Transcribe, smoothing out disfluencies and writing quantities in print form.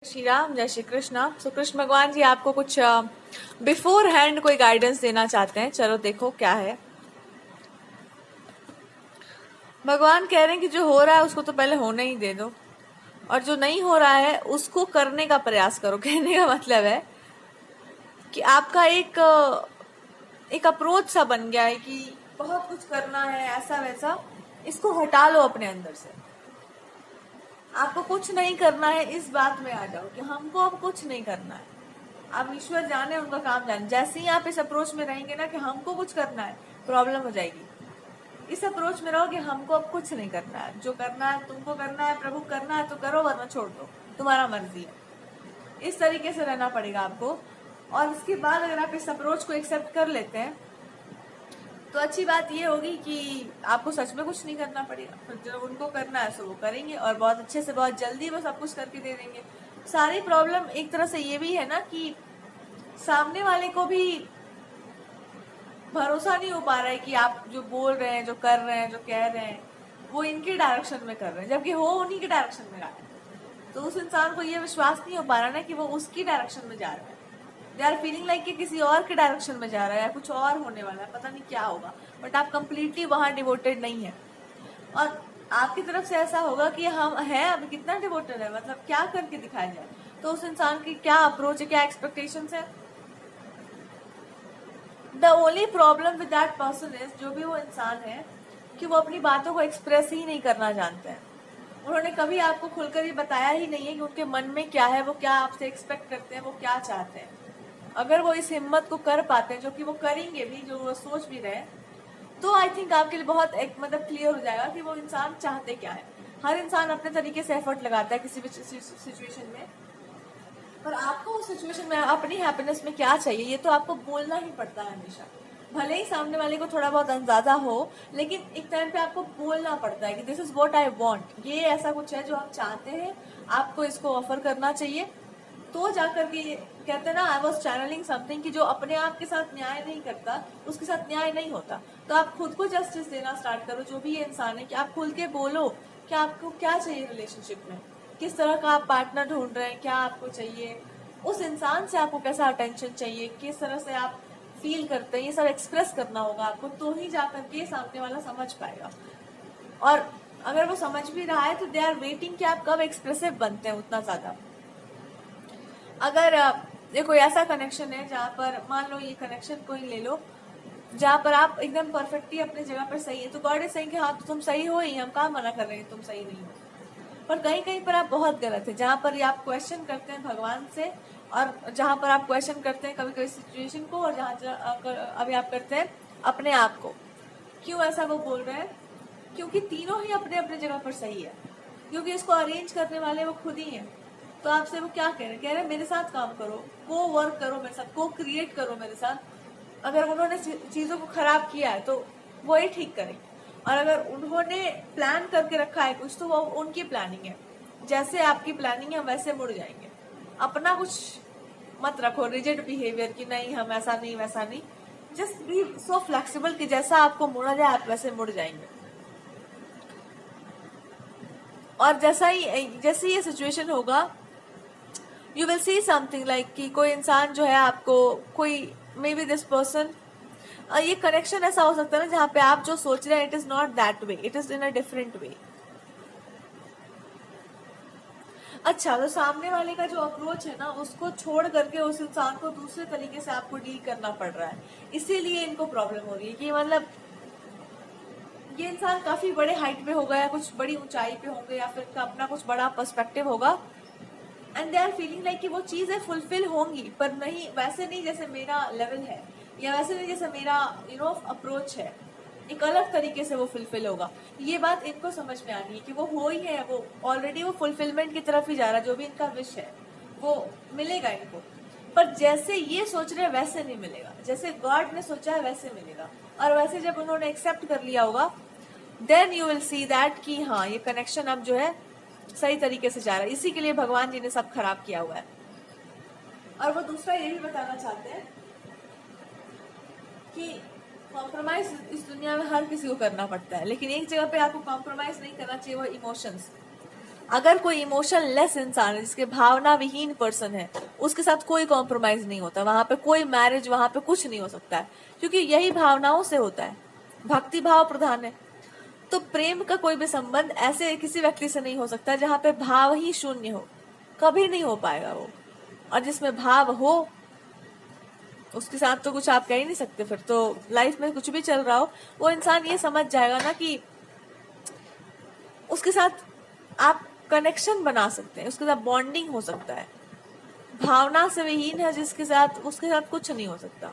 श्री राम, जय श्री कृष्णा। सो कृष्ण भगवान जी आपको कुछ बिफोर हैंड कोई गाइडेंस देना चाहते हैं। चलो देखो क्या है। भगवान कह रहे हैं कि जो हो रहा है उसको तो पहले होने ही दे दो, और जो नहीं हो रहा है उसको करने का प्रयास करो। कहने का मतलब है कि आपका एक अप्रोच सा बन गया है कि बहुत कुछ करना है, ऐसा वैसा। इसको हटा लो अपने अंदर से। आपको कुछ नहीं करना है, इस बात में आ जाओ कि हमको अब कुछ नहीं करना है। आप ईश्वर जाने, उनका काम जाने। जैसे ही आप इस अप्रोच में रहेंगे ना कि हमको कुछ करना है, प्रॉब्लम हो जाएगी। इस अप्रोच में रहो कि हमको अब कुछ नहीं करना है, जो करना है तुमको करना है, प्रभु करना है तो करो, वरना छोड़ दो, तुम्हारा मर्जी है। इस तरीके से रहना पड़ेगा आपको। और इसके बाद अगर आप इस अप्रोच को एक्सेप्ट कर लेते हैं तो अच्छी बात ये होगी कि आपको सच में कुछ नहीं करना पड़ेगा। फिर जो उनको करना है सो वो करेंगे, और बहुत अच्छे से, बहुत जल्दी वो सब कुछ करके दे देंगे। सारी प्रॉब्लम एक तरह से ये भी है ना कि सामने वाले को भी भरोसा नहीं हो पा रहा है कि आप जो बोल रहे हैं, जो कर रहे हैं, जो कह रहे हैं, वो इनके डायरेक्शन में कर रहे हैं, जबकि हो उन्हीं के डायरेक्शन में रहा है। तो उस इंसान को ये विश्वास नहीं हो पा रहा ना कि वो उसकी डायरेक्शन में जा रहा है। दे आर फीलिंग लाइक कि किसी और के डायरेक्शन में जा रहा है, या कुछ और होने वाला है, पता नहीं क्या होगा। बट आप कंप्लीटली वहां डिवोटेड नहीं है। और आपकी तरफ से ऐसा होगा कि हम हैं अभी कितना डिवोटेड है, मतलब क्या करके दिखाया जाए। तो उस इंसान की क्या अप्रोच है, क्या एक्सपेक्टेशंस है। The only problem with that person is, जो भी वो इंसान है, कि वो अपनी बातों को एक्सप्रेस ही नहीं करना जानते हैं। उन्होंने कभी आपको खुलकर ये बताया ही नहीं है कि उनके मन में क्या है, वो क्या आपसे एक्सपेक्ट करते हैं, वो क्या चाहते हैं। अगर वो इस हिम्मत को कर पाते हैं, जो कि वो करेंगे भी, जो वो सोच भी रहे, तो आई थिंक आपके लिए बहुत एक मतलब क्लियर हो जाएगा कि वो इंसान चाहते क्या है। हर इंसान अपने तरीके से एफर्ट लगाता है किसी भी सिचुएशन में, पर आपको उस सिचुएशन में अपनी हैप्पीनेस में क्या चाहिए, ये तो आपको बोलना ही पड़ता है हमेशा। भले ही सामने वाले को थोड़ा बहुत अंदाजा हो, लेकिन एक टाइम पे आपको बोलना पड़ता है कि this is what I want, ये ऐसा कुछ है जो आप चाहते हैं, आपको इसको ऑफर करना चाहिए। तो जाकर के कहते हैं ना, आई वॉज चैनलिंग समथिंग, कि जो अपने आप के साथ न्याय नहीं करता उसके साथ न्याय नहीं होता। तो आप खुद को जस्टिस देना स्टार्ट करो, जो भी ये इंसान है, कि आप खुल के बोलो कि आपको क्या चाहिए रिलेशनशिप में, किस तरह का आप पार्टनर ढूंढ रहे हैं, क्या आपको चाहिए, उस इंसान से आपको कैसा अटेंशन चाहिए, किस तरह से आप फील करते हैं, ये सब एक्सप्रेस करना होगा आपको। तो ही जाकर के सामने वाला समझ पाएगा। और अगर वो समझ भी रहा है तो दे आर वेटिंग कि आप कब एक्सप्रेसिव बनते हैं उतना ज्यादा। अगर ये कोई ऐसा कनेक्शन है जहाँ पर, मान लो ये कनेक्शन कोई ले लो, जहाँ पर आप एकदम परफेक्टली अपनी जगह पर सही है, तो गॉड इज सेइंग कि हाँ तुम सही हो ही, हम कहाँ मना कर रहे हैं तुम सही नहीं हो। पर कहीं कहीं पर आप बहुत गलत है, जहाँ पर आप क्वेश्चन करते हैं भगवान से, और जहाँ पर आप क्वेश्चन करते हैं कभी कभी सिचुएशन को, और जहाँ अभी आप करते हैं अपने आप को। क्यों ऐसा वो बोल रहे हैं? क्योंकि तीनों ही अपने अपने जगह पर सही है, क्योंकि इसको अरेंज करने वाले वो खुद ही हैं। तो आपसे वो क्या कह रहे हैं? कह रहे हैं मेरे साथ काम करो, को वर्क करो मेरे साथ, को क्रिएट करो मेरे साथ। अगर उन्होंने चीजों को खराब किया है तो वो ही ठीक करेंगे, और अगर उन्होंने प्लान करके रखा है कुछ तो वो उनकी प्लानिंग है। जैसे आपकी प्लानिंग है वैसे मुड़ जाएंगे। अपना कुछ मत रखो रिजिड बिहेवियर की, नहीं हम ऐसा नहीं वैसा नहीं। जस्ट बी सो फ्लेक्सिबल कि जैसा आपको मुड़ा जाए आप वैसे मुड़ जाएंगे। और जैसे ये सिचुएशन होगा, you will see something like कि कोई इंसान जो है आपको, कोई मे बी दिस पर्सन, ये कनेक्शन ऐसा हो सकता है ना जहाँ पे आप जो सोच रहे हैं it is not that way, it is in a different way. अच्छा, तो सामने वाले का जो अप्रोच है ना उसको छोड़ करके उस इंसान को दूसरे तरीके से आपको डील करना पड़ रहा है, इसीलिए इनको प्रॉब्लम हो रही है। कि मतलब ये इंसान काफी बड़े हाइट पे होगा, या कुछ बड़ी ऊंचाई पे होंगे, या फिर अपना कुछ बड़ा पर्सपेक्टिव होगा, and they are feeling like कि वो चीजें फुलफिल होंगी, पर नहीं वैसे नहीं जैसे मेरा लेवल है, या वैसे नहीं जैसे मेरा अप्रोच है। एक अलग तरीके से वो फुलफिल होगा। ये बात इनको समझ में आनी है कि वो हो ही है, वो ऑलरेडी वो फुलफिलमेंट की तरफ ही जा रहा है। जो भी इनका विश है वो मिलेगा इनको, पर जैसे ये सोच रहे हैं वैसे नहीं मिलेगा, जैसे गॉड ने सोचा है वैसे मिलेगा। और वैसे जब उन्होंने एक्सेप्ट कर लिया होगा, then you will see that कि हाँ ये कनेक्शन अब जो है सही तरीके से जा रहा है। इसी के लिए भगवान जी ने सब खराब किया हुआ है। और वो दूसरा ये भी बताना चाहते हैं कि कॉम्प्रोमाइज इस दुनिया में हर किसी को करना पड़ता है, लेकिन एक जगह पे आपको कॉम्प्रोमाइज नहीं करना चाहिए, वो इमोशंस। अगर कोई इमोशन लेस इंसान है, जिसके भावना विहीन पर्सन है, उसके साथ कोई कॉम्प्रोमाइज नहीं होता, वहां पे कोई मैरिज, वहां पे कुछ नहीं हो सकता है, क्योंकि यही भावनाओं से होता है, भक्ति भाव प्रधान है। तो प्रेम का कोई भी संबंध ऐसे किसी व्यक्ति से नहीं हो सकता जहां पे भाव ही शून्य हो, कभी नहीं हो पाएगा वो। और जिसमें भाव हो उसके साथ तो कुछ आप कह ही नहीं सकते। फिर तो लाइफ में कुछ भी चल रहा हो, वो इंसान ये समझ जाएगा ना कि उसके साथ आप कनेक्शन बना सकते हैं, उसके साथ बॉन्डिंग हो सकता है। भावना से विहीन है जिसके साथ, उसके साथ कुछ नहीं हो सकता।